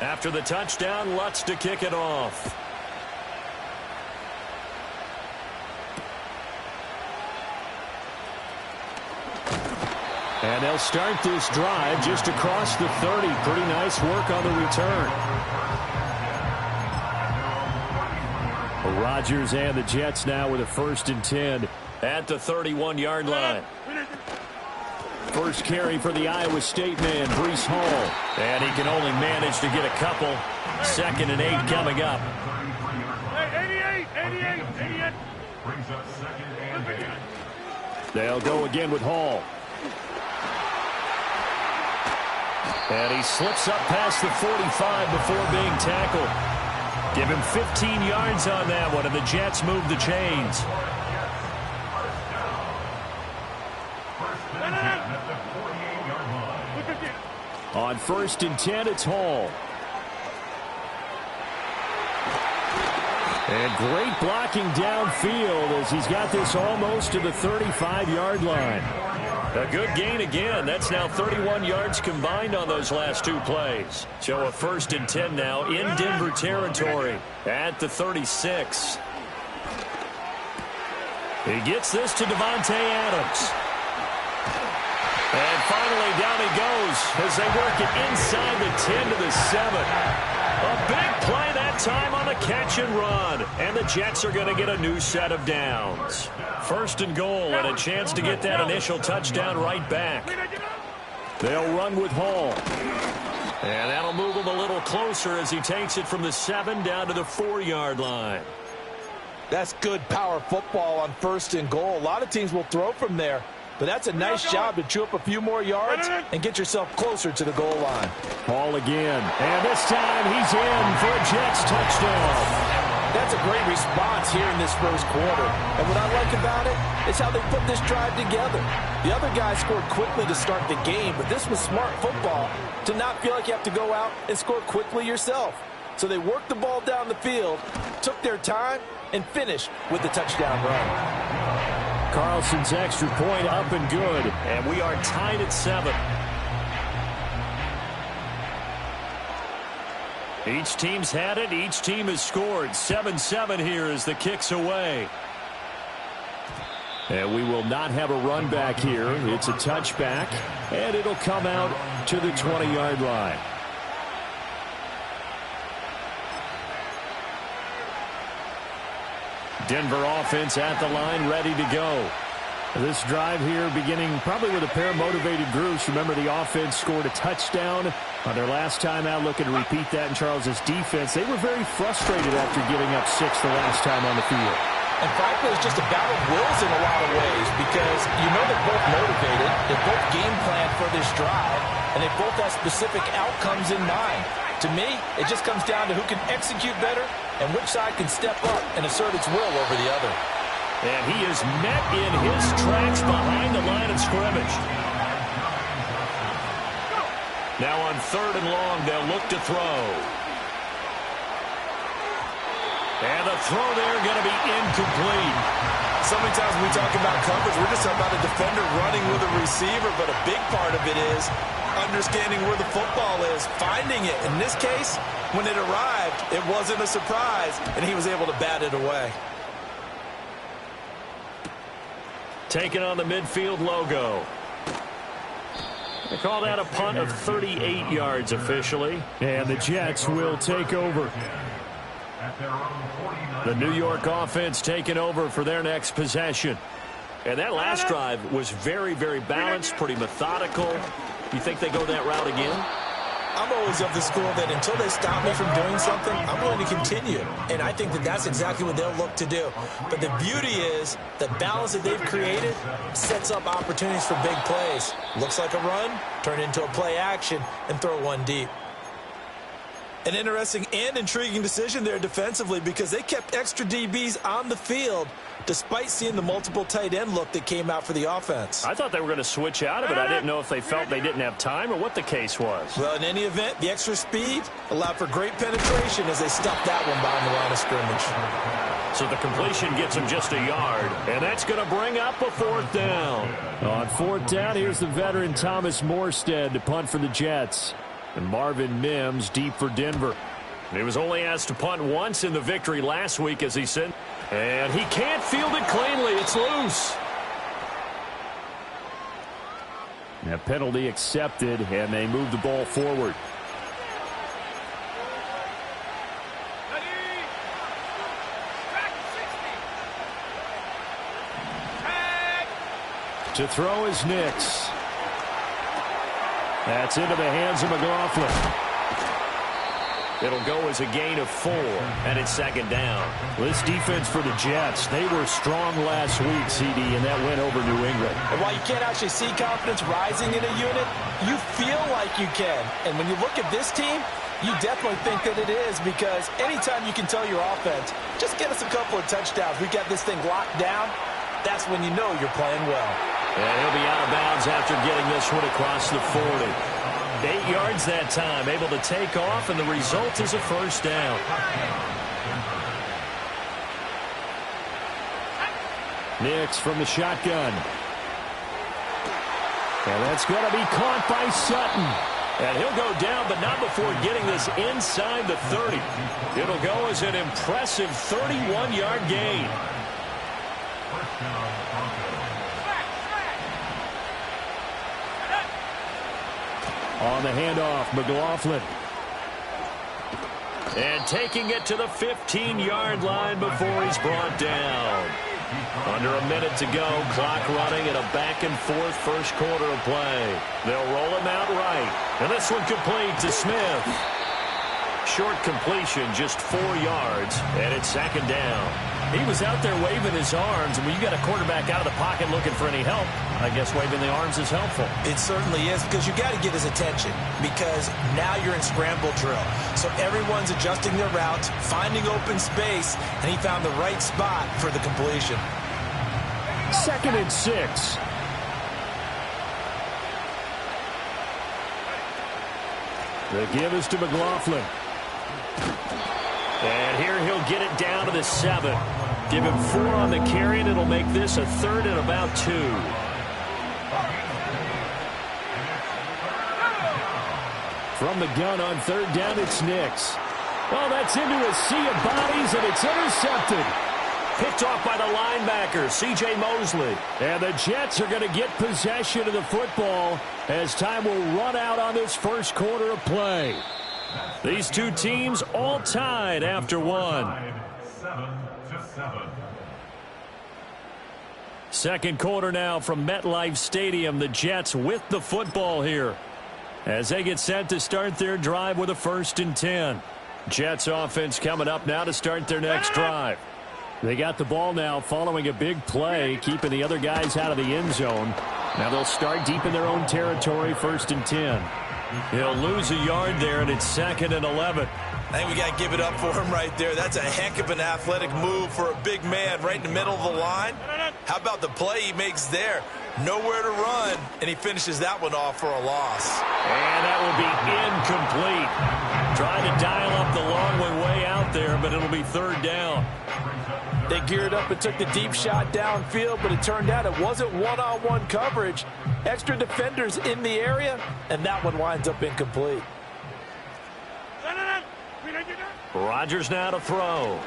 After the touchdown, Lutz to kick it off. And they'll start this drive just across the 30. Pretty nice work on the return. Rodgers and the Jets now with a 1st and 10 at the 31-yard line. First carry for the Iowa State man, Breece Hall. And he can only manage to get a couple. 2nd and 8 coming up. 88. They'll go again with Hall. And he slips up past the 45 before being tackled. Give him 15 yards on that one, and the Jets move the chains. On 1st and 10, it's Hall. And great blocking downfield as he's got this almost to the 35-yard line. A good gain again. That's now 31 yards combined on those last 2 plays. So a 1st and 10 now in Denver territory at the 36. He gets this to Devontae Adams. And finally down he goes as they work it inside the 10 to the 7. A big play that time on a catch and run. And the Jets are going to get a new set of downs. 1st and goal and a chance to get that initial touchdown right back. They'll run with Hall. And that'll move him a little closer as he takes it from the 7 down to the 4-yard line. That's good power football on 1st and goal. A lot of teams will throw from there. But that's a nice job to chew up a few more yards and get yourself closer to the goal line. Hall again. And this time he's in for a Jets touchdown. That's a great response here in this 1st quarter. And what I like about it is how they put this drive together. The other guys scored quickly to start the game, but this was smart football to not feel like you have to go out and score quickly yourself. So they worked the ball down the field, took their time, and finished with the touchdown run. Carlson's extra point up and good. And we are tied at 7. Each team's had it. Each team has scored. 7-7 here as the kick's away. And we will not have a run back here. It's a touchback. And it'll come out to the 20-yard line. Denver offense at the line, ready to go. This drive here beginning probably with a pair of motivated groups. Remember, the offense scored a touchdown on their last time out. Looking to repeat that in Charles's defense. They were very frustrated after giving up 6 the last time on the field. And frankly, it's just a battle of wills in a lot of ways because you know they're both motivated. They both game plan for this drive, and they both have specific outcomes in mind. To me, it just comes down to who can execute better and which side can step up and assert its will over the other. And he is met in his tracks behind the line of scrimmage. Now on 3rd and long, they'll look to throw. And the throw there going to be incomplete. So many times when we talk about coverage, we're just talking about a defender running with a receiver, but a big part of it is understanding where the football is, finding it. In this case, when it arrived, it wasn't a surprise, and he was able to bat it away. Taking on the midfield logo. They call that a punt of 38 yards officially. And the Jets will take over. The New York offense taking over for their next possession. And that last drive was very, very balanced, pretty methodical. You think they go that route again? I'm always of the school that until they stop me from doing something, I'm going to continue. And I think that that's exactly what they'll look to do. But the beauty is the balance that they've created sets up opportunities for big plays. Looks like a run, turn into a play action, and throw one deep. An interesting and intriguing decision there defensively because they kept extra DBs on the field despite seeing the multiple tight end look that came out for the offense. I thought they were going to switch out of it. I didn't know if they felt they didn't have time or what the case was. Well, in any event, the extra speed allowed for great penetration as they stuffed that one behind the line of scrimmage. So the completion gets him just a yard, and that's going to bring up a 4th down. On 4th down, here's the veteran Thomas Morstead to punt for the Jets. And Marvin Mims deep for Denver. He was only asked to punt once in the victory last week, as he said. And he can't field it cleanly. It's loose. That penalty accepted, and they move the ball forward. To throw is Nix. That's into the hands of McLaughlin. It'll go as a gain of 4, and it's second down. This defense for the Jets, they were strong last week, CD, and that went over New England. And while you can't actually see confidence rising in a unit, you feel like you can. And when you look at this team, you definitely think that it is, because anytime you can tell your offense, just get us a couple of touchdowns, we got this thing locked down, that's when you know you're playing well. And he'll be out of bounds after getting this one across the 40. 8 yards that time, able to take off, and the result is a first down. Nix from the shotgun. And that's going to be caught by Sutton. And he'll go down, but not before getting this inside the 30. It'll go as an impressive 31-yard gain. On the handoff, McLaughlin. And taking it to the 15-yard line before he's brought down. Under a minute to go, clock running at a back-and-forth first quarter of play. They'll roll him out right. And this one complete to Smith. Short completion, just 4 yards, and it's second down. He was out there waving his arms, and when you got a quarterback out of the pocket looking for any help, I guess waving the arms is helpful. It certainly is, because you got to get his attention, because now you're in scramble drill. So everyone's adjusting their routes, finding open space, and he found the right spot for the completion. 2nd and 6. The give is to McLaughlin. And here he'll get it down to the 7. Give him 4 on the carry, and it'll make this a 3rd and about 2. From the gun on 3rd down, it's Nix. Oh, that's into a sea of bodies, and it's intercepted. Picked off by the linebacker, C.J. Mosley. And the Jets are going to get possession of the football as time will run out on this first quarter of play. These two teams all tied after 1. 7-7. Second quarter now from MetLife Stadium. The Jets with the football here as they get set to start their drive with a 1st and 10. Jets offense coming up now to start their next drive. They got the ball now following a big play, keeping the other guys out of the end zone. Now they'll start deep in their own territory, 1st and 10. He'll lose a yard there, and it's 2nd and 11. I think we got to give it up for him right there. That's a heck of an athletic move for a big man right in the middle of the line. How about the play he makes there? Nowhere to run, and he finishes that one off for a loss. And that will be incomplete. Trying to dial up the long way out there, but it'll be 3rd down. They geared up and took the deep shot downfield, but it turned out it wasn't one-on-one coverage. Extra defenders in the area, and that one winds up incomplete. Rodgers now to throw.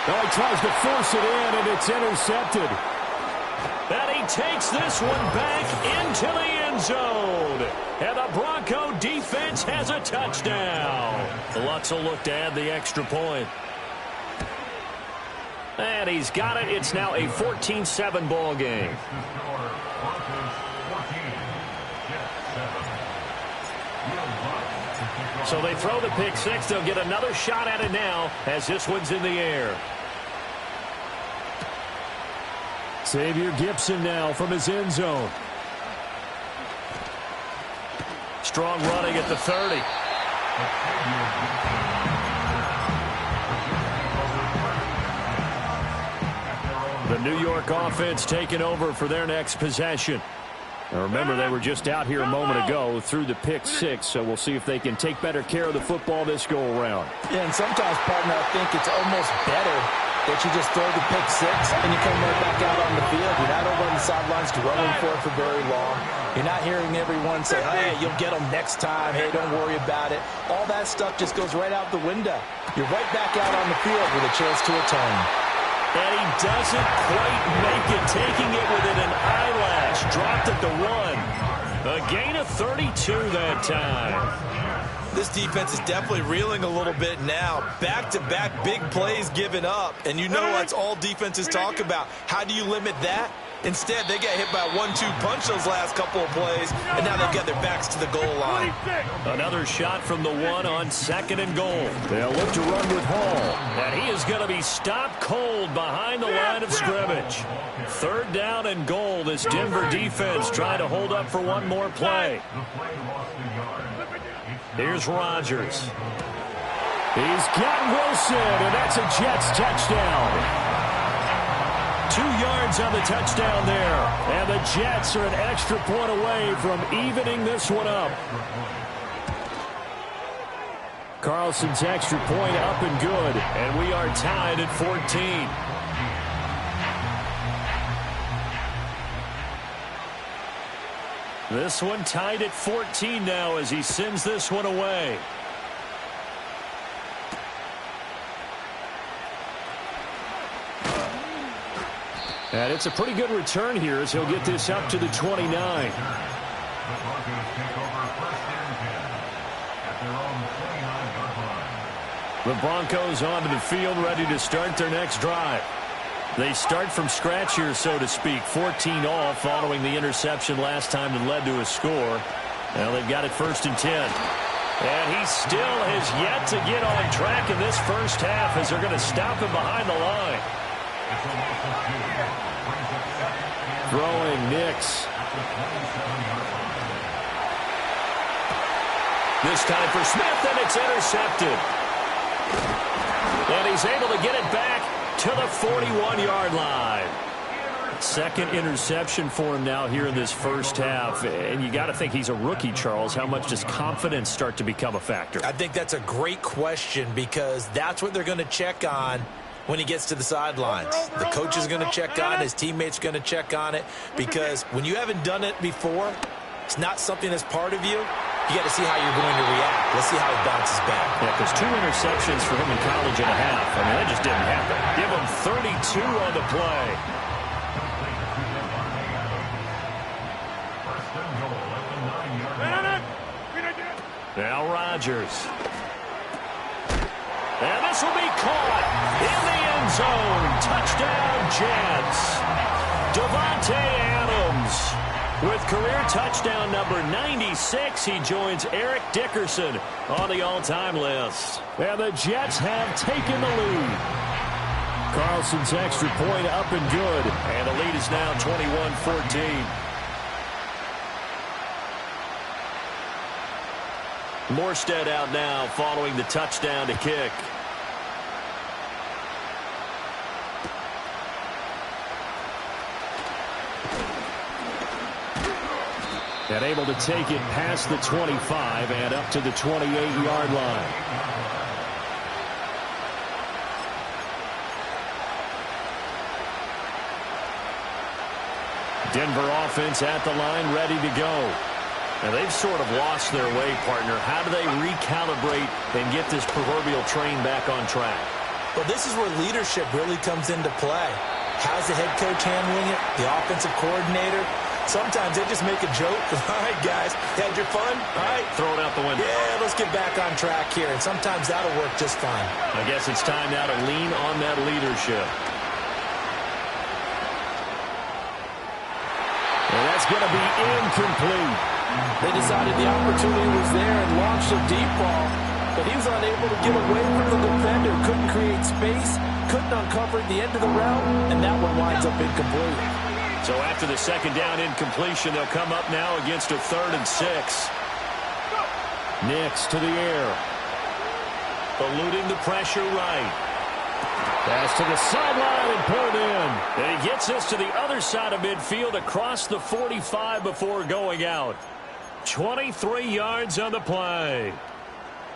Oh, he tries to force it in, and it's intercepted. And he takes this one back into the end zone. And the Bronco defense has a touchdown. Lutz will look to add the extra point. And he's got it. It's now a 14-7 ball game. So they throw the pick 6. They'll get another shot at it now as this one's in the air. Xavier Gibson now from his end zone. Strong running at the 30. The New York offense taking over for their next possession. Now remember, they were just out here a moment ago through the pick 6, so we'll see if they can take better care of the football this go-around. Yeah, and sometimes, partner, I think it's almost better that you just throw the pick six and you come right back out on the field. You're not over on the sidelines dwelling for it for very long. You're not hearing everyone say, hey, you'll get them next time. Hey, don't worry about it. All that stuff just goes right out the window. You're right back out on the field with a chance to atone. And he doesn't quite make it, taking it within an eyelash. Dropped at the 1. A gain of 32 that time. This defense is definitely reeling a little bit now. Back-to-back big plays given up. And you know that's all defenses talk about. How do you limit that? Instead, they got hit by a 1-2 punch those last couple of plays, and now they've got their backs to the goal line. Another shot from the 1 on 2nd and goal. They'll look to run with Hall. And he is going to be stopped cold behind the line of scrimmage. 3rd down and goal. This Denver defense trying to hold up for one more play. Here's Rodgers. He's got Wilson, and that's a Jets touchdown. 2 yards on the touchdown there. And the Jets are an extra point away from evening this one up. Carlson's extra point up and good. And we are tied at 14. This one tied at 14 now as he sends this one away. And it's a pretty good return here as he'll get this up to the 29. The Broncos onto the field, ready to start their next drive. They start from scratch here, so to speak. 14 all following the interception last time that led to a score. Now they've got it 1st and 10. And he still has yet to get on track in this first half as they're going to stop him behind the line. Throwing Nix. This time for Smith, and it's intercepted. And he's able to get it back to the 41-yard line. 2nd interception for him now here in this first half. And you got to think he's a rookie, Charles. How much does confidence start to become a factor? I think that's a great question because that's what they're going to check on when he gets to the sidelines. The coach is going to check on it. His teammates going to check on it because when you haven't done it before, it's not something that's part of you. You got to see how you're going to react. Let's see how he bounces back. Yeah, because 2 interceptions for him in college and a half. I mean, that just didn't happen. Give him 32 on the play. Now Rodgers. And this will be caught in the end zone. Touchdown, Jets. Davante Adams. With career touchdown number 96, he joins Eric Dickerson on the all-time list. And the Jets have taken the lead. Carlson's extra point up and good. And the lead is now 21-14. Morstead out now following the touchdown to kick. And able to take it past the 25 and up to the 28-yard line. Denver offense at the line, ready to go. Now they've sort of lost their way, partner. How do they recalibrate and get this proverbial train back on track? Well, this is where leadership really comes into play. How's the head coach handling it? The offensive coordinator? Sometimes they just make a joke. All right, guys, had your fun? All right. Throw it out the window. Yeah, let's get back on track here. And sometimes that'll work just fine. I guess it's time now to lean on that leadership. And that's going to be incomplete. They decided the opportunity was there and launched a deep ball, but he was unable to get away from the defender, couldn't create space, couldn't uncover the end of the route, and that one winds up incomplete. So after the 2nd down incompletion, they'll come up now against a 3rd and 6. Nix to the air. Eluding the pressure right. Pass to the sideline and pulled in. And he gets us to the other side of midfield across the 45 before going out. 23 yards on the play.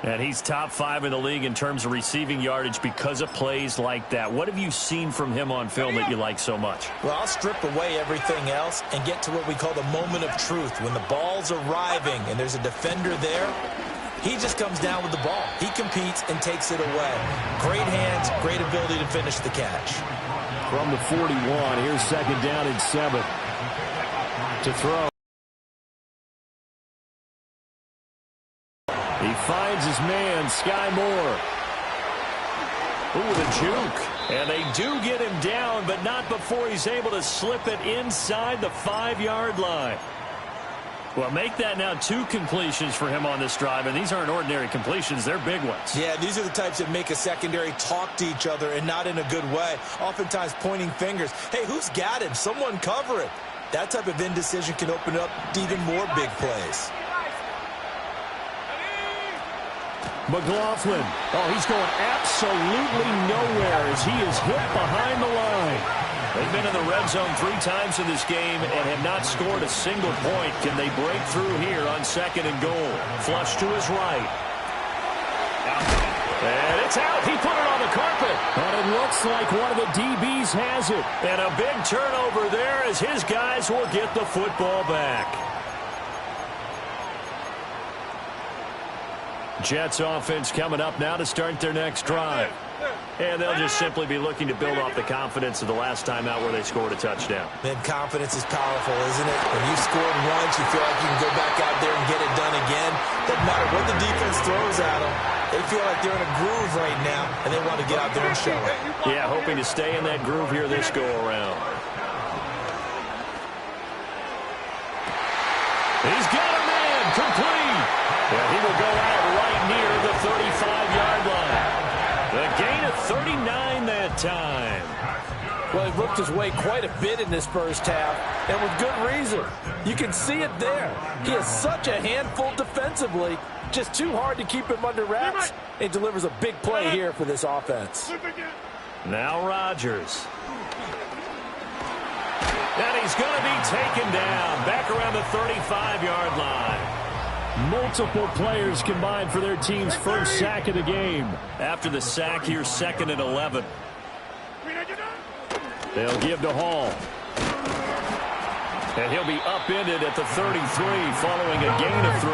And he's top 5 in the league in terms of receiving yardage because of plays like that. What have you seen from him on film that you like so much? Well, I'll strip away everything else and get to what we call the moment of truth. When the ball's arriving and there's a defender there, he just comes down with the ball. He competes and takes it away. Great hands, great ability to finish the catch. From the 41, here's 2nd down and 7. To throw. He finds his man, Sky Moore. Ooh, the juke. And they do get him down, but not before he's able to slip it inside the 5-yard line. Well, make that now 2 completions for him on this drive, and these aren't ordinary completions. They're big ones. Yeah, these are the types that make a secondary talk to each other and not in a good way, oftentimes pointing fingers. Hey, who's got him? Someone cover it. That type of indecision can open up to even more big plays. McLaughlin. Oh, he's going absolutely nowhere as he is hit behind the line. They've been in the red zone 3 times in this game and have not scored a single point. Can they break through here on 2nd and goal? Flush to his right. And it's out. He put it on the carpet. But it looks like one of the DBs has it. And a big turnover there as his guys will get the football back. Jets offense coming up now to start their next drive. And they'll just simply be looking to build off the confidence of the last time out where they scored a touchdown. Man, confidence is powerful, isn't it? When you scored once, you feel like you can go back out there and get it done again. Doesn't matter what the defense throws at them. They feel like they're in a groove right now, and they want to get out there and show it. Yeah, hoping to stay in that groove here this go-around. He's got a man complete. And he will go out right near the 35-yard line. The gain of 39 that time. Well, he worked his way quite a bit in this first half, and with good reason. You can see it there. He is such a handful defensively, just too hard to keep him under wraps. He delivers a big play here for this offense. Now Rodgers. And he's going to be taken down back around the 35-yard line. Multiple players combined for their team's first sack of the game. After the sack, here's 2nd and 11. They'll give to Hall. And he'll be upended at the 33 following a gain of 3.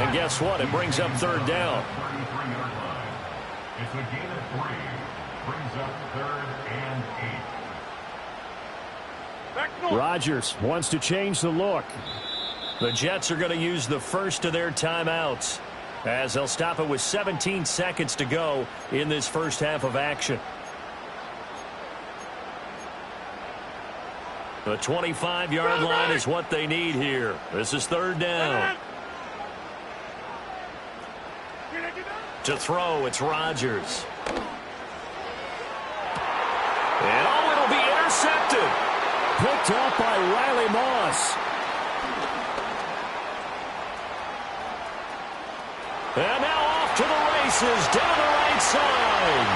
And guess what? It brings up 3rd down. It's a gain of 3. Brings up 3rd and 8. Rodgers wants to change the look. The Jets are going to use the first of their timeouts as they'll stop it with 17 seconds to go in this first half of action. The 25-yard line is what they need here. This is 3rd down. To throw, it's Rodgers. And oh, it'll be intercepted. Picked up by Riley Moss. And now off to the races down the right side.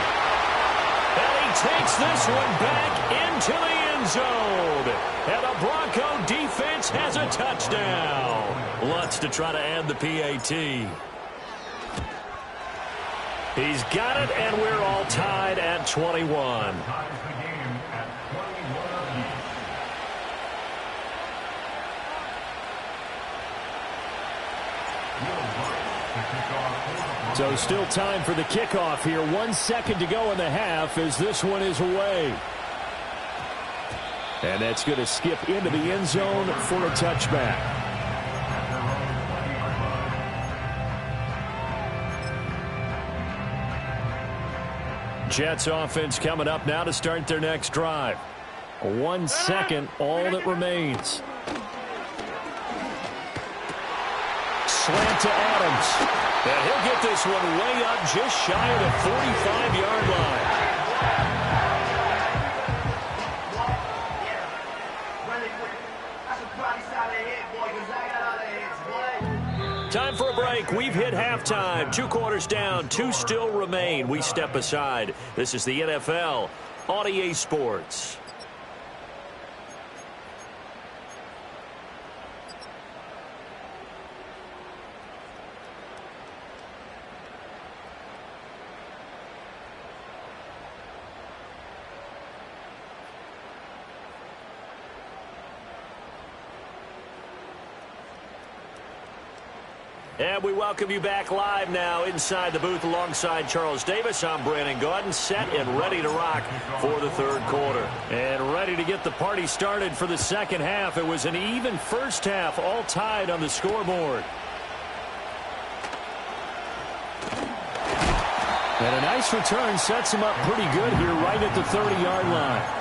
And he takes this one back into the end zone. And the Bronco defense has a touchdown. Lutz to try to add the PAT. He's got it, and we're all tied at 21. So still time for the kickoff here. 1 second to go in the half as this one is away. And that's going to skip into the end zone for a touchback. Jets offense coming up now to start their next drive. 1 second, all that remains. Slant to Adams. And he'll get this one way up just shy of the 45-yard line. Time for a break. We've hit halftime. 2 quarters down. 2 still remain. We step aside. This is the NFL on EA Sports. And we welcome you back live now inside the booth alongside Charles Davis. I'm Brandon Gaudin, set and ready to rock for the third quarter. And ready to get the party started for the second half. It was an even first half, all tied on the scoreboard. And a nice return sets him up pretty good here right at the 30-yard line.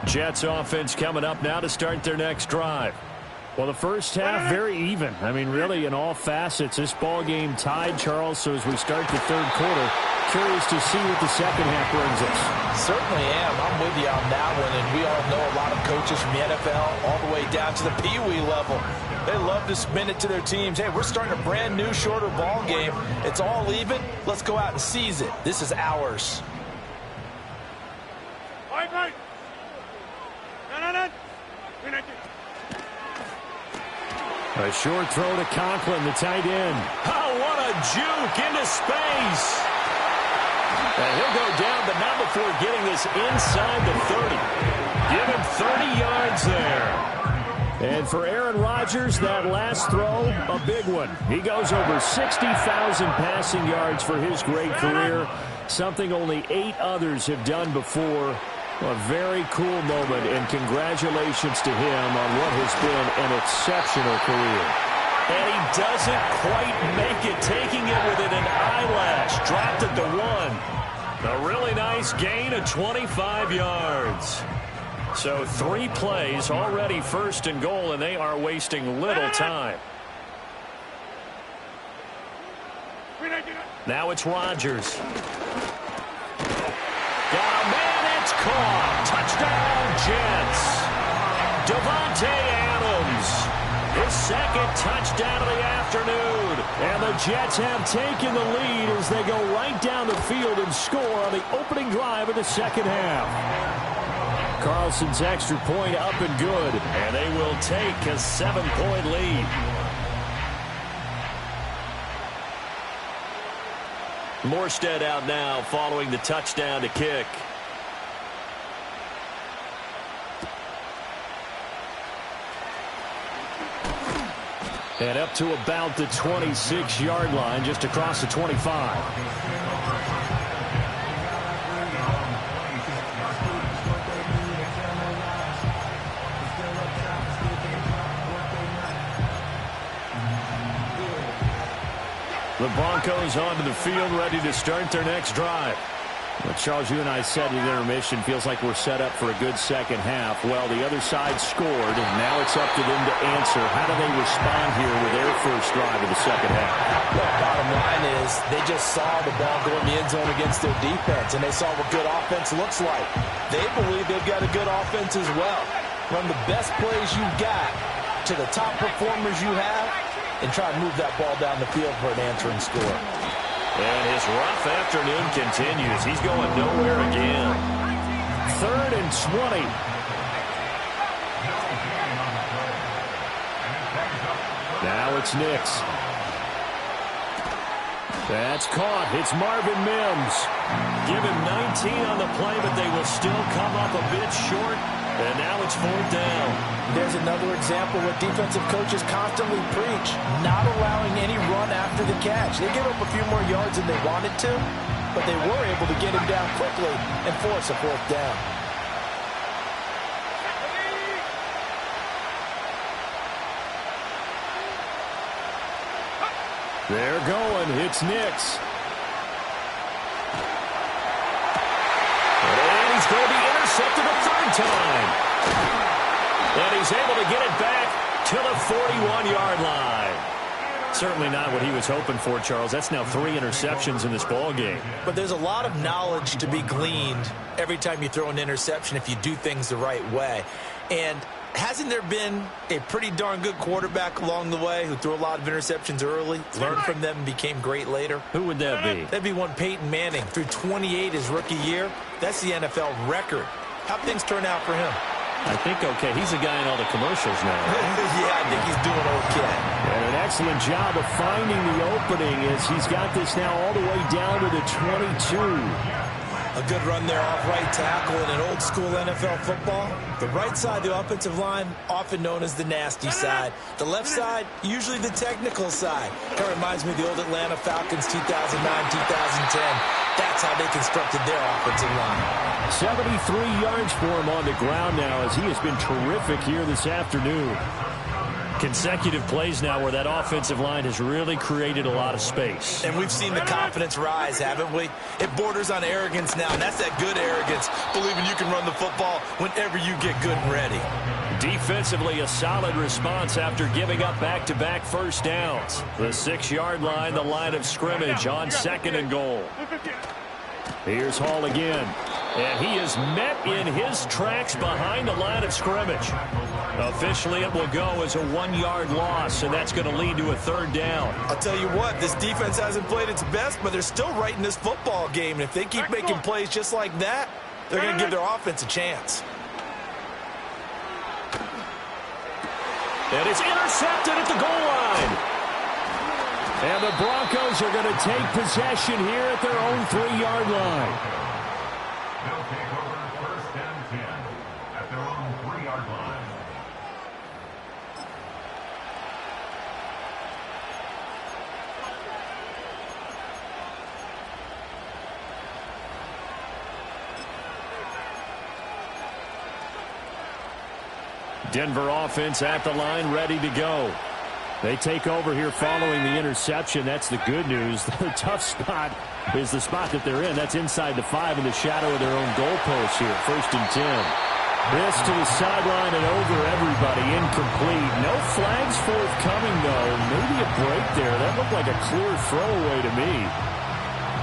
Jets offense coming up now to start their next drive. Well, the first half, very even. I mean, really, in all facets, this ball game tied, Charles. So as we start the third quarter, curious to see what the second half brings us. Certainly am. I'm with you on that one. And we all know a lot of coaches from the NFL all the way down to the Pee-wee level. They love to spin it to their teams. Hey, we're starting a brand new, shorter ball game. It's all even. Let's go out and seize it. This is ours. A short throw to Conklin, the tight end. Oh, what a juke into space. And he'll go down, but not before getting this inside the 30. Give him 30 yards there. And for Aaron Rodgers, that last throw, a big one. He goes over 60,000 passing yards for his great career, something only 8 others have done before. A very cool moment, and congratulations to him on what has been an exceptional career. And he doesn't quite make it, taking it within an eyelash. Dropped at the 1. A really nice gain of 25 yards. So 3 plays, already first and goal, and they are wasting little time. Now it's Rodgers. Got a man. Caught. Touchdown, Jets. Devontae Adams. His second touchdown of the afternoon. And the Jets have taken the lead as they go right down the field and score on the opening drive of the second half. Carlson's extra point up and good. And they will take a 7-point lead. Morstead out now following the touchdown to kick. And up to about the 26-yard line, just across the 25. The Broncos onto the field, ready to start their next drive. Well, Charles, you and I said at intermission, feels like we're set up for a good second half. Well, the other side scored, and now it's up to them to answer. How do they respond here with their first drive of the second half? Well, bottom line is they just saw the ball go in the end zone against their defense, and they saw what good offense looks like. They believe they've got a good offense as well. Run the best plays you've got to the top performers you have, and try to move that ball down the field for an answering score. And his rough afternoon continues. He's going nowhere again. 3rd and 20. Now it's Nix. That's caught. It's Marvin Mims. Give him 19 on the play, but they will still come up a bit short. And now it's 4th down. There's another example what defensive coaches constantly preach, not allowing any run after the catch. They give up a few more yards than they wanted to, but they were able to get him down quickly and force a 4th down. They're going. It's Nix. And he's going to be intercepted a 3rd time. And he's able to get it back to the 41-yard line. Certainly not what he was hoping for, Charles. That's now 3 interceptions in this ball game. But there's a lot of knowledge to be gleaned every time you throw an interception if you do things the right way. And hasn't there been a pretty darn good quarterback along the way who threw a lot of interceptions early, learned from them, and became great later? Who would that be? That'd be one Peyton Manning. Threw 28 his rookie year. That's the NFL record. How'd things turn out for him? I think okay. He's a guy in all the commercials now. Yeah, I think he's doing okay. And an excellent job of finding the opening as he's got this now all the way down to the 22. A good run there off right tackle in an old-school NFL football. The right side of the offensive line, often known as the nasty side. The left side, usually the technical side. Kind of reminds me of the old Atlanta Falcons 2009-2010. That's how they constructed their offensive line. 73 yards for him on the ground now as he has been terrific here this afternoon. Consecutive plays now where that offensive line has really created a lot of space. And we've seen the confidence rise, haven't we? It borders on arrogance now, and that's that good arrogance, believing you can run the football whenever you get good and ready. Defensively, a solid response after giving up back-to-back first downs. The 6-yard line, the line of scrimmage on 2nd and goal. Here's Hall again. And he is met in his tracks behind the line of scrimmage. Officially, it will go as a 1-yard loss, and that's going to lead to a 3rd down. I'll tell you what, this defense hasn't played its best, but they're still right in this football game. And if they keep making plays just like that, they're going to give their offense a chance. And it's intercepted at the goal line. And the Broncos are going to take possession here at their own 3-yard line. They'll take over 1st and 10 at their own 3-yard line. Denver offense at the line, ready to go. They take over here following the interception. That's the good news. The tough spot is the spot that they're in. That's inside the 5 in the shadow of their own goalpost here. 1st and 10. This to the sideline and over everybody. Incomplete. No flags forthcoming, though. Maybe a break there. That looked like a clear throwaway to me.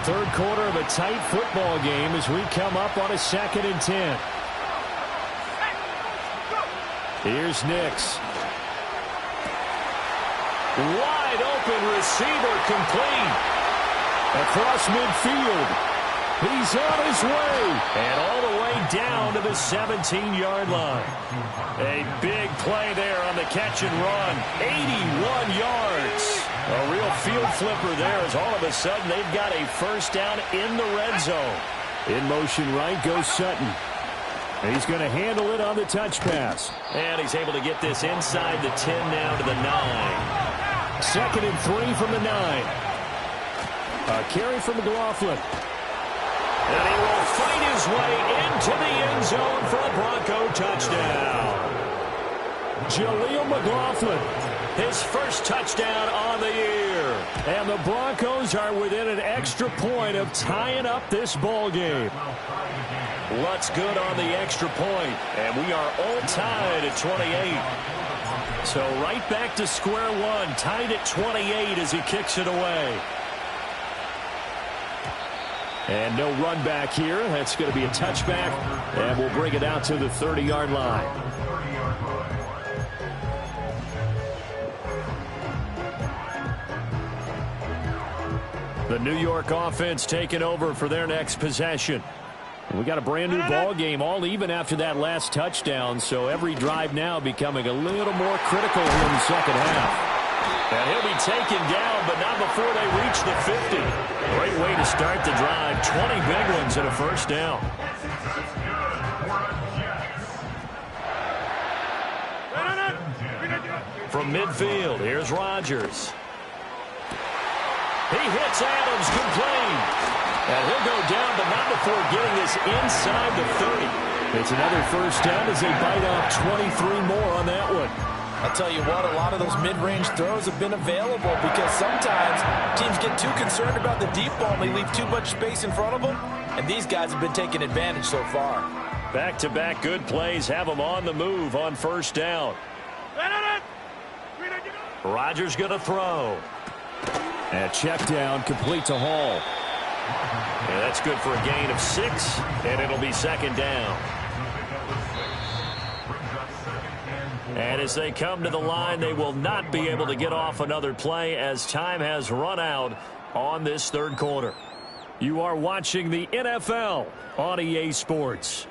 3rd quarter of a tight football game as we come up on a 2nd and 10. Here's Nix. Wide open receiver complete. Across midfield. He's on his way. And all the way down to the 17-yard line. A big play there on the catch and run. 81 yards. A real field flipper there as all of a sudden they've got a 1st down in the red zone. In motion right goes Sutton. He's going to handle it on the touch pass. And he's able to get this inside the 10 now to the 9. 2nd and 3 from the 9. A carry from McLaughlin. And he will fight his way into the end zone for a Bronco touchdown. Jaleel McLaughlin. His 1st touchdown on the year. And the Broncos are within an extra point of tying up this ball game. Lutz good on the extra point. And we are all tied at 28. So right back to square one, tied at 28 as he kicks it away. And no run back here. That's going to be a touchback. And we'll bring it out to the 30-yard line. The New York offense taking over for their next possession. We got a brand new ball game, all even after that last touchdown, so every drive now becoming a little more critical here in the 2nd half. And he'll be taken down, but not before they reach the 50. Great way to start the drive. 20 big ones and a 1st down. From midfield, here's Rodgers. He hits Adams, complete. And he'll go down, but not before getting this inside the 30. It's another 1st down as they bite off 23 more on that one. I'll tell you what, a lot of those mid-range throws have been available because sometimes teams get too concerned about the deep ball and they leave too much space in front of them, and these guys have been taking advantage so far. Back-to-back good plays have them on the move on 1st down. Rodgers going to throw. And check down, complete to Hall. And that's good for a gain of 6, and it'll be 2nd down. And as they come to the line, they will not be able to get off another play as time has run out on this 3rd quarter. You are watching the NFL on EA Sports.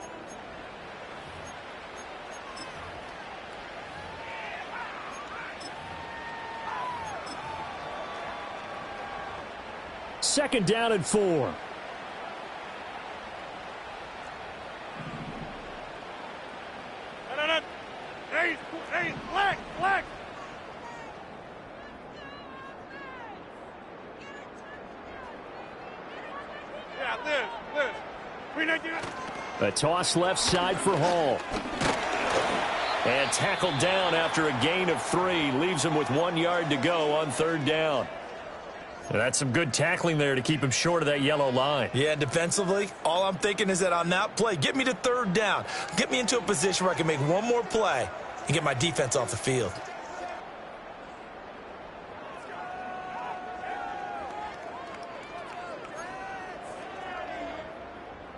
Second down and 4. A toss left side for Hall. And tackled down after a gain of 3. Leaves him with 1 yard to go on 3rd down. That's some good tackling there to keep him short of that yellow line. Yeah, defensively, all I'm thinking is that on that play, get me to 3rd down. Get me into a position where I can make one more play and get my defense off the field.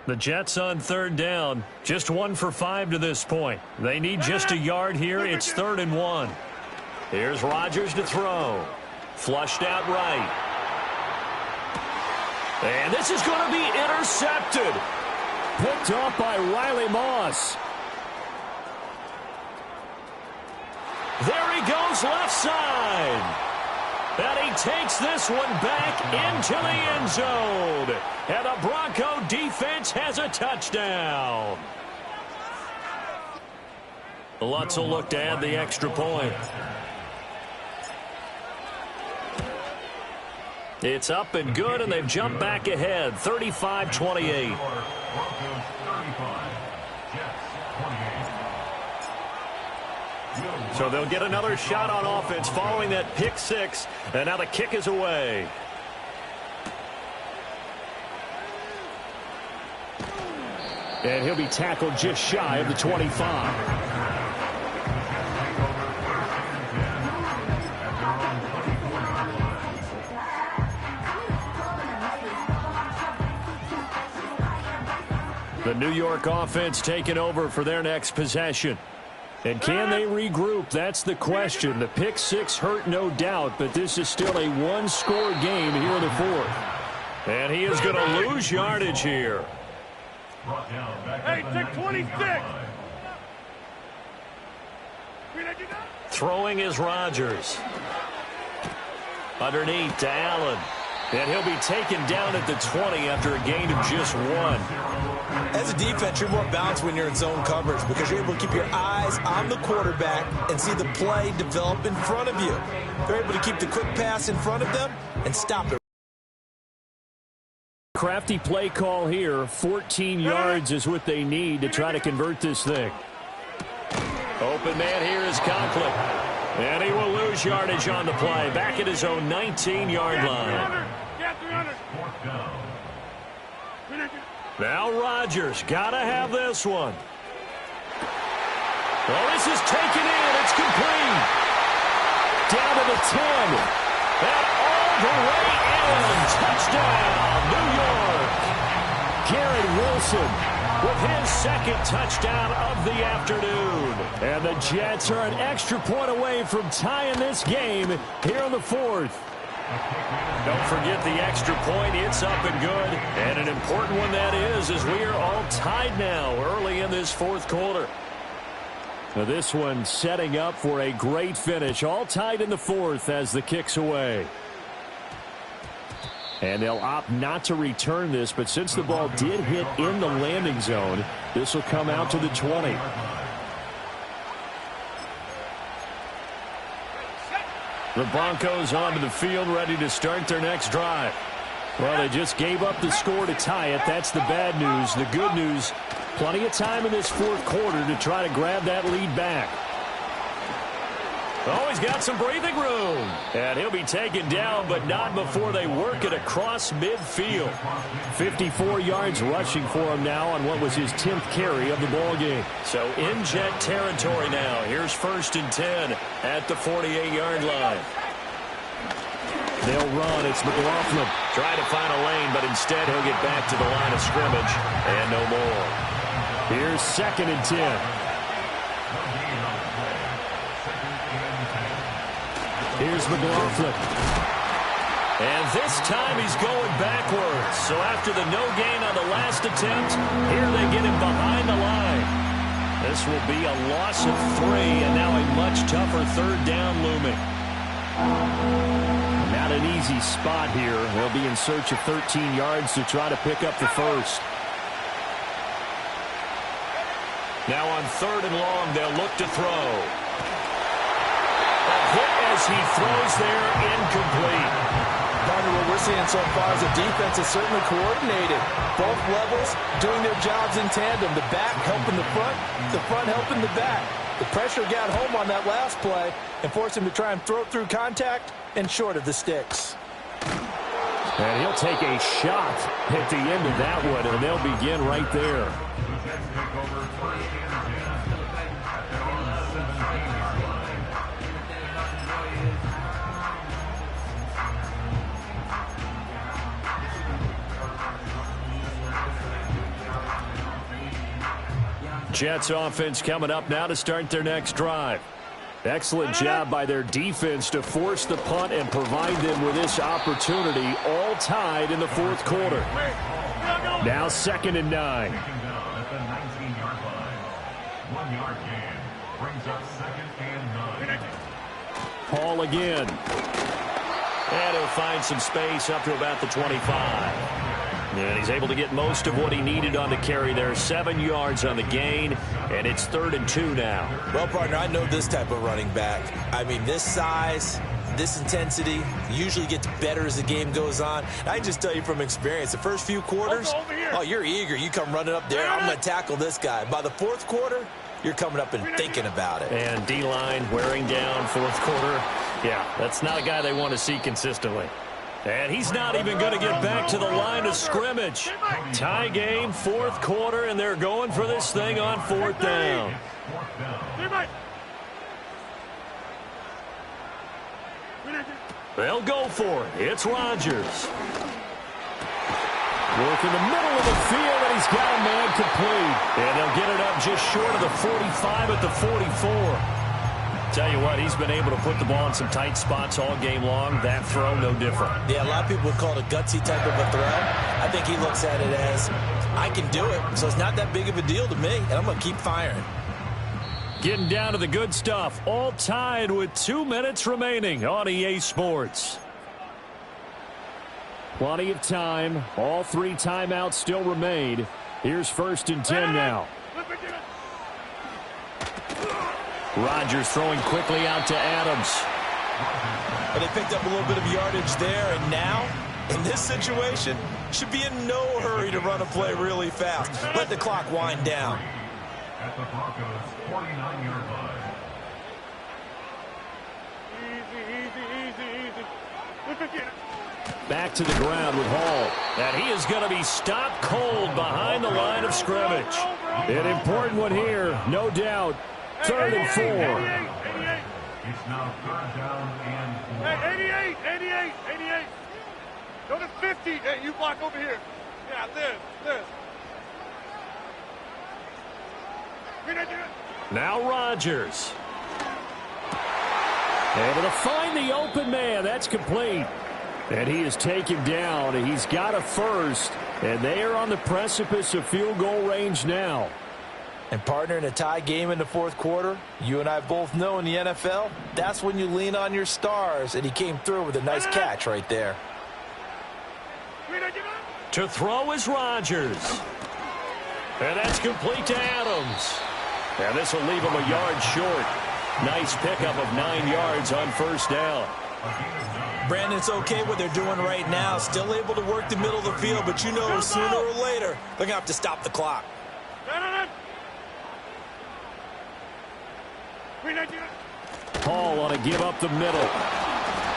The Jets on 3rd down. Just 1 for 5 to this point. They need just a yard here. It's 3rd and 1. Here's Rodgers to throw. Flushed out right. And this is going to be intercepted. Picked off by Riley Moss. There he goes left side. And he takes this one back into the end zone. And the Bronco defense has a touchdown. Lutz will look to add the extra point. It's up and good, and they've jumped back ahead, 35-28. So they'll get another shot on offense following that pick 6, and now the kick is away. And he'll be tackled just shy of the 25. The New York offense taking over for their next possession. And can they regroup? That's the question. The pick 6 hurt, no doubt, but this is still a one-score game here in the 4th. And he is going to lose yardage here. Hey, take 26. Throwing is Rodgers. Underneath to Allen. And he'll be taken down at the 20 after a gain of just 1. As a defense, you're more balanced when you're in zone coverage because you're able to keep your eyes on the quarterback and see the play develop in front of you. They're able to keep the quick pass in front of them and stop it. Crafty play call here. 14 yards is what they need to try to convert this thing. Open man here is Conklin. And he will lose yardage on the play. Back at his own 19-yard line. Now Rodgers got to have this one. Well, this is taken in. It's complete. Down to the 10. And all the way in. Touchdown, New York. Garrett Wilson with his 2nd touchdown of the afternoon. And the Jets are an extra point away from tying this game here in the 4th. Don't forget the extra point. It's up and good. And an important one that is, as we are all tied now early in this 4th quarter. Now this one setting up for a great finish. All tied in the 4th as the kick's away. And they'll opt not to return this, but since the ball did hit in the landing zone, this will come out to the 20. The Broncos onto the field, ready to start their next drive. Well, they just gave up the score to tie it. That's the bad news. The good news, plenty of time in this 4th quarter to try to grab that lead back. Oh, he's got some breathing room. And he'll be taken down, but not before they work it across midfield. 54 yards rushing for him now on what was his 10th carry of the ball game. So in Jet territory now. Here's 1st and 10 at the 48-yard line. They'll run. It's McLaughlin. Trying to find a lane, but instead he'll get back to the line of scrimmage and no more. Here's 2nd and 10. Here's McLaughlin. And this time he's going backwards. So after the no gain on the last attempt, here they get him behind the line. This will be a loss of 3, and now a much tougher 3rd down looming. Not an easy spot here. They'll be in search of 13 yards to try to pick up the 1st. Now on 3rd and long, they'll look to throw. A hit as he throws there, incomplete. By partner, what we're seeing so far is the defense is certainly coordinated. Both levels doing their jobs in tandem. The back helping the front helping the back. The pressure got home on that last play and forced him to try and throw through contact and short of the sticks. And he'll take a shot at the end of that one, and they'll begin right there. Jets offense coming up now to start their next drive. Excellent job by their defense to force the punt and provide them with this opportunity, all tied in the fourth quarter. Now 2nd and 9. At the 19-yard line. 1-yard gain brings up 2nd and 9. Paul again. And he'll find some space up to about the 25. And he's able to get most of what he needed on the carry there. 7 yards on the gain, and it's 3rd and 2 now. Well, partner, I know this type of running back. I mean, this size, this intensity usually gets better as the game goes on. I can just tell you from experience, the first few quarters, oh, you're eager. You come running up there, I'm going to tackle this guy. By the fourth quarter, you're coming up and thinking about it. And D-line wearing down fourth quarter. Yeah, that's not a guy they want to see consistently. And he's not even going to get back to the line of scrimmage. Tie game, fourth quarter, and they're going for this thing on 4th down. They'll go for it. It's Rodgers. Work in the middle of the field, and he's got a man complete. And they'll get it up just short of the 45 at the 44. Tell you what, he's been able to put the ball in some tight spots all game long. That throw, no different. Yeah, a lot of people would call it a gutsy type of a throw. I think he looks at it as, I can do it, so it's not that big of a deal to me, and I'm going to keep firing. Getting down to the good stuff. All tied with 2 minutes remaining on EA Sports. Plenty of time. All 3 timeouts still remain. Here's 1st and 10 now. Rodgers throwing quickly out to Adams. But they picked up a little bit of yardage there, and now, in this situation, should be in no hurry to run a play really fast. Let the clock wind down. At the Broncos' 49-yard line. Easy. Back to the ground with Hall. And he is going to be stopped cold behind the line of scrimmage. An important one here, no doubt. 3rd and 4. 88. It's now 3rd down and 4. 88. Go to 50. Hey, you block over here. Yeah, this. Now Rodgers. Able to find the open man. That's complete. And he is taken down. He's got a first. And they are on the precipice of field goal range now. And partner, in a tie game in the fourth quarter, you and I both know in the NFL, that's when you lean on your stars, and he came through with a nice catch right there. To throw is Rodgers. And that's complete to Adams. And this will leave him a yard short. Nice pickup of 9 yards on 1st down. Brandon, it's okay what they're doing right now. Still able to work the middle of the field, but you know sooner or later, they're going to have to stop the clock. Paul on a give up the middle.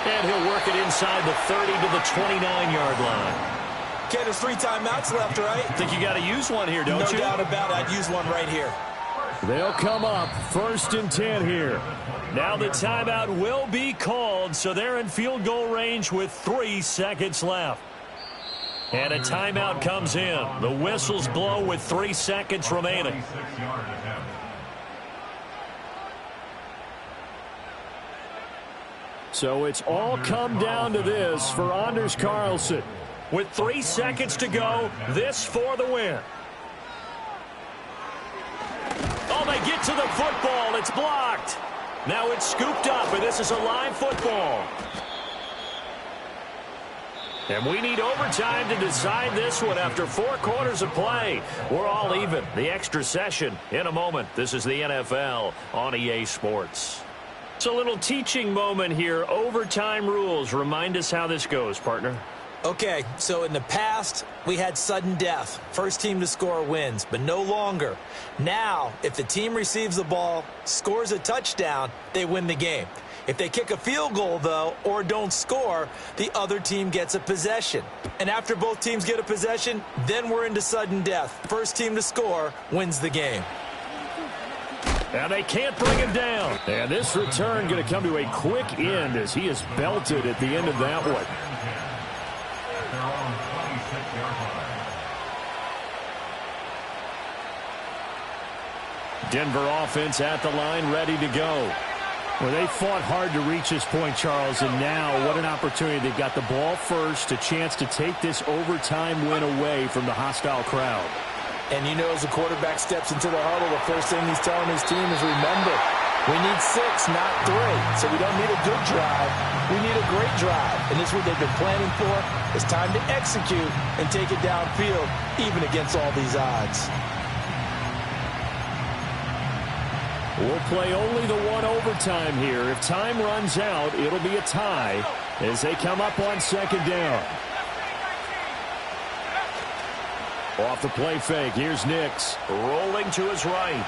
And he'll work it inside the 30 to the 29-yard line. Okay, there's 3 timeouts left, right? Think you got to use one here, don't you? No doubt about it. I'd use one right here. They'll come up 1st and 10 here. Now the timeout will be called, so they're in field goal range with 3 seconds left. And a timeout comes in. The whistles blow with 3 seconds remaining. So it's all come down to this for Anders Carlson. With 3 seconds to go, this for the win. Oh, they get to the football. It's blocked. Now it's scooped up, and this is a live football. And we need overtime to decide this one after 4 quarters of play. We're all even. The extra session in a moment. This is the NFL on EA Sports. It's a little teaching moment here. Overtime rules. Remind us how this goes, partner. Okay, so in the past, we had sudden death. First team to score wins, but no longer. Now, if the team receives the ball, scores a touchdown, they win the game. If they kick a field goal, though, or don't score, the other team gets a possession. And after both teams get a possession, then we're into sudden death. First team to score wins the game. And they can't bring him down. And this return going to come to a quick end as he is belted at the end of that one. Denver offense at the line, ready to go. Well, they fought hard to reach this point, Charles, and now what an opportunity. They've got the ball first, a chance to take this overtime win away from the hostile crowd. And you know, as the quarterback steps into the huddle, the first thing he's telling his team is, remember, we need 6, not 3. So we don't need a good drive. We need a great drive. And this is what they've been planning for. It's time to execute and take it downfield, even against all these odds. We'll play only the one overtime here. If time runs out, it'll be a tie as they come up on second down. Off the play fake, here's Nix. Rolling to his right.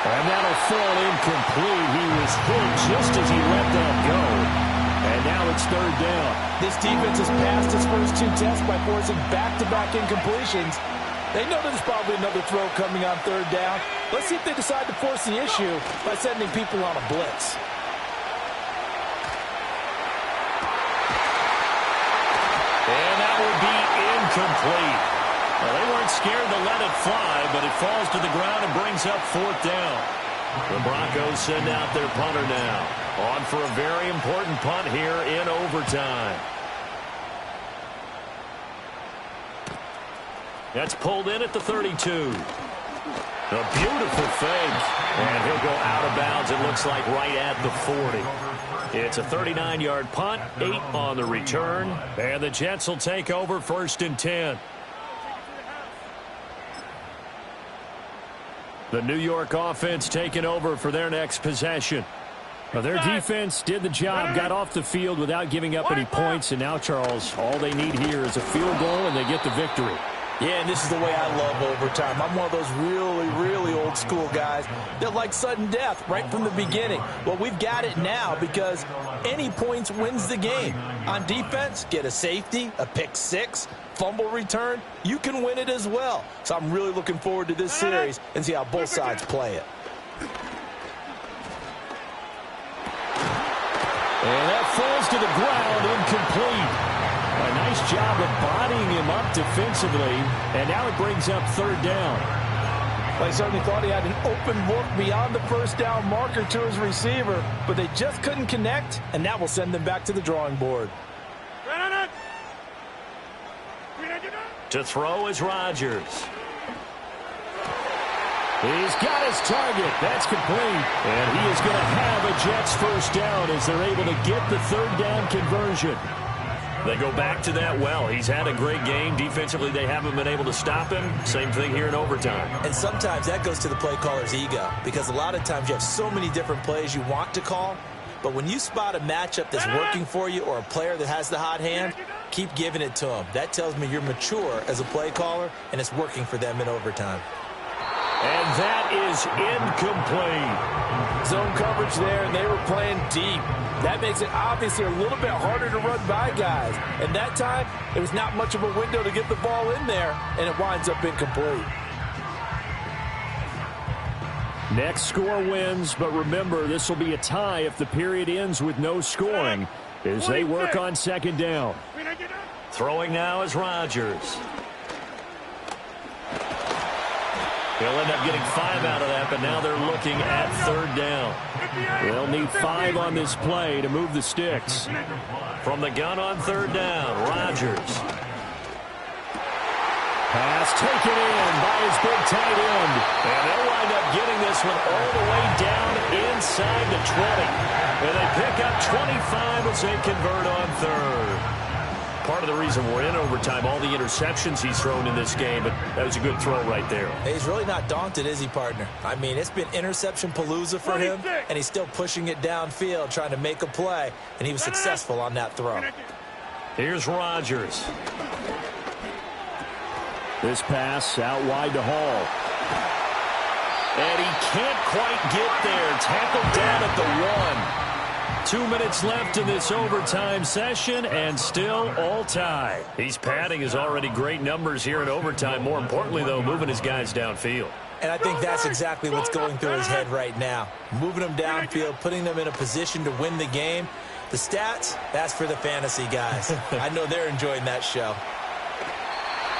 And that'll fall incomplete. He was hit just as he let that go. And now it's third down. This defense has passed its first 2 tests by forcing back-to-back incompletions. They know there's probably another throw coming on third down. Let's see if they decide to force the issue by sending people on a blitz. And that will be incomplete. Well, they weren't scared to let it fly, but it falls to the ground and brings up fourth down. The Broncos send out their punter now. On for a very important punt here in overtime. That's pulled in at the 32. A beautiful fake. And he'll go out of bounds, it looks like, right at the 40. It's a 39-yard punt, 8 on the return. And the Jets will take over first and 10. The New York offense taking over for their next possession. Well, their defense did the job, got off the field without giving up any points. And now, Charles, all they need here is a field goal, and they get the victory. Yeah, and this is the way I love overtime. I'm one of those really, really old school guys that like sudden death right from the beginning. Well, we've got it now because any points wins the game. On defense, get a safety, a pick 6, fumble return, you can win it as well. So I'm really looking forward to this series and see how both sides play it. And that falls to the ground, incomplete. A nice job of bodying him up defensively, and now it brings up third down. Well, he certainly thought he had an open look beyond the first down marker to his receiver, but they just couldn't connect, and that will send them back to the drawing board. To throw is Rodgers. He's got his target. That's complete. And he is going to have a Jets first down as they're able to get the third down conversion. They go back to that well. He's had a great game. Defensively, they haven't been able to stop him. Same thing here in overtime. And sometimes that goes to the play caller's ego because a lot of times you have so many different plays you want to call. But when you spot a matchup that's working for you or a player that has the hot hand, keep giving it to him. That tells me you're mature as a play caller, and it's working for them in overtime. And that is incomplete. Zone coverage there, and they were playing deep. That makes it obviously a little bit harder to run by guys. And that time, it was not much of a window to get the ball in there, and it winds up incomplete. Next score wins, but remember, this will be a tie if the period ends with no scoring as they work on second down. Throwing now is Rodgers. They'll end up getting 5 out of that, but now they're looking at third down. They'll need 5 on this play to move the sticks. From the gun on third down, Rodgers. Pass taken in by his big tight end. And they'll wind up getting this one all the way down inside the 20. And they pick up 25 as they convert on third. part of the reason we're in overtime, all the interceptions he's thrown in this game, but that was a good throw right there. He's really not daunted, is he, partner? I mean, it's been interception palooza for him, and he's still pushing it downfield, trying to make a play, and he was successful on that throw. Here's Rodgers. This pass out wide to Hall. And he can't quite get there. Tackled down at the 1. 2 minutes left in this overtime session, and still all tied. He's padding his already great numbers here in overtime. More importantly, though, moving his guys downfield. And I think that's exactly what's going through his head right now. Moving them downfield, putting them in a position to win the game. The stats, that's for the fantasy guys. I know they're enjoying that show.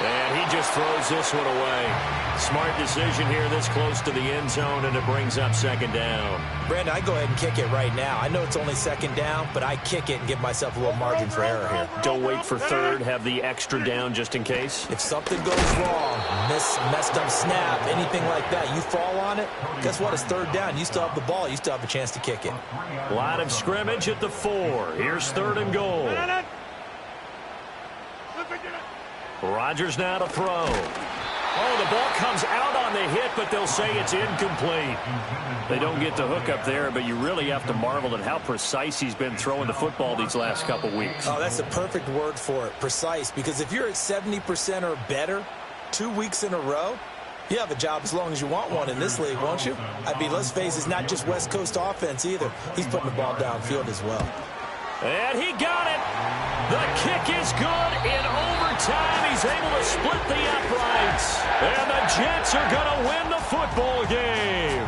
And he just throws this one away. Smart decision here this close to the end zone, and it brings up second down. Brandon, I go ahead and kick it right now. I know it's only second down, but I kick it and give myself a little margin for error here. Don't wait for third. Have the extra down just in case. If something goes wrong, messed up snap, anything like that, you fall on it, guess what? It's third down. You still have the ball. You still have a chance to kick it. Line of scrimmage at the 4. Here's third and goal. Rodgers now to throw. Oh, the ball comes out on the hit, but they'll say it's incomplete. They don't get the hook up there, but you really have to marvel at how precise he's been throwing the football these last couple weeks. Oh, that's the perfect word for it, precise, because if you're at 70% or better 2 weeks in a row, you have a job as long as you want one in this league, won't you? I mean, let's face it, it's not just West Coast offense either. He's putting the ball downfield as well. And he got it. The kick is good in overtime. He's able to split the uprights. And the Jets are going to win the football game.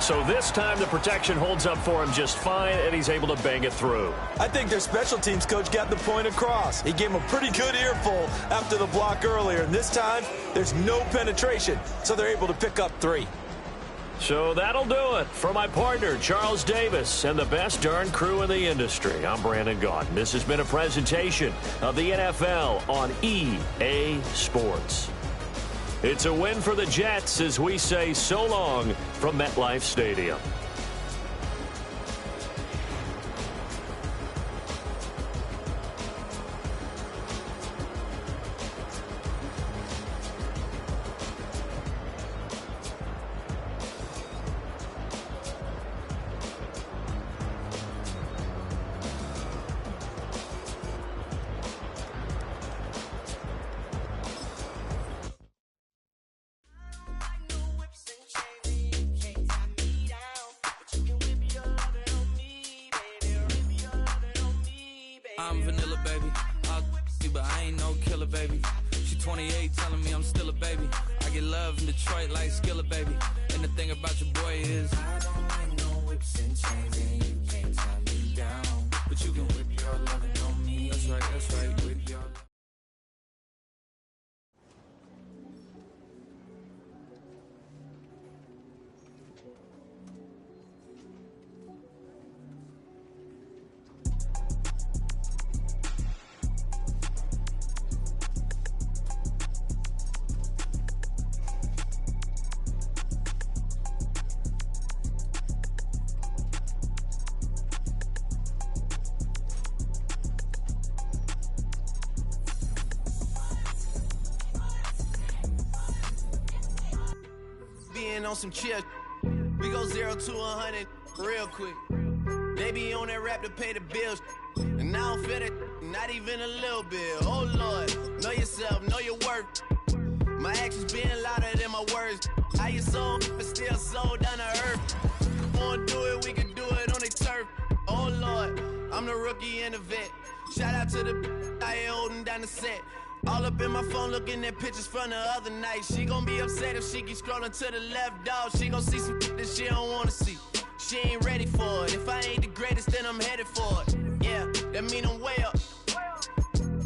So this time the protection holds up for him just fine, and he's able to bang it through. I think their special teams coach got the point across. He gave him a pretty good earful after the block earlier. And this time, there's no penetration, so they're able to pick up 3. So that'll do it. For my partner, Charles Davis, and the best darn crew in the industry, I'm Brandon Gaudin. This has been a presentation of the NFL on EA Sports. It's a win for the Jets as we say so long from MetLife Stadium. I'm vanilla, baby. I'll you, but I ain't no killer, baby. She 28, telling me I'm still a baby. I get love in Detroit like Skilla, baby. And the thing about your boy is I don't like no whips and chains, and you can't tie me down. But you can whip your lovin' on me. That's right, whip your lovin'. On some chill, we go 0 to 100 real quick. They be on that rap to pay the bills, and I don't feel it, not even a little bit. Oh Lord, know yourself, know your worth. My actions being louder than my words. How you so, but still so down to earth. Wanna do it, we can do it on the turf. Oh Lord, I'm the rookie and the vet. Shout out to the I ain't holding down the set. All up in my phone looking at pictures from the other night. She gon' be upset if she keeps scrolling to the left, dog. She gon' see some that she don't wanna see. She ain't ready for it. If I ain't the greatest, then I'm headed for it. Yeah, that mean I'm way up.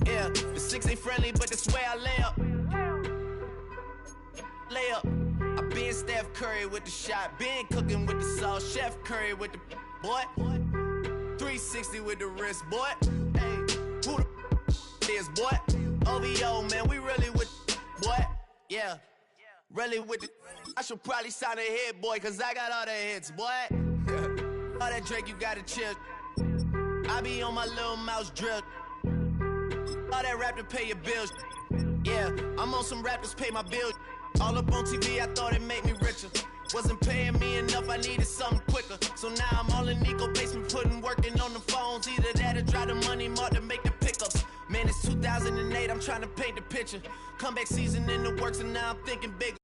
Yeah, the 6 ain't friendly, but that's where I lay up. Lay up. I been Steph Curry with the shot. Been cooking with the sauce. Chef Curry with the boy. 360 with the wrist, boy. Hey, who the is, boy? OVO, man, we really with boy. Yeah, really with the. I should probably sign a hit, boy, cause I got all the hits, boy. All that Drake, you gotta chill. I be on my little mouse drip. all that rap to pay your bills. Yeah, I'm on some rappers pay my bills. All up on TV, I thought it made me richer. Wasn't paying me enough, I needed something quicker. So now I'm all in Nico basement, working on the phones. Either that or drive the money mark to make the pickups. Man, it's 2008, I'm trying to paint the picture. Comeback season in the works, and now I'm thinking big.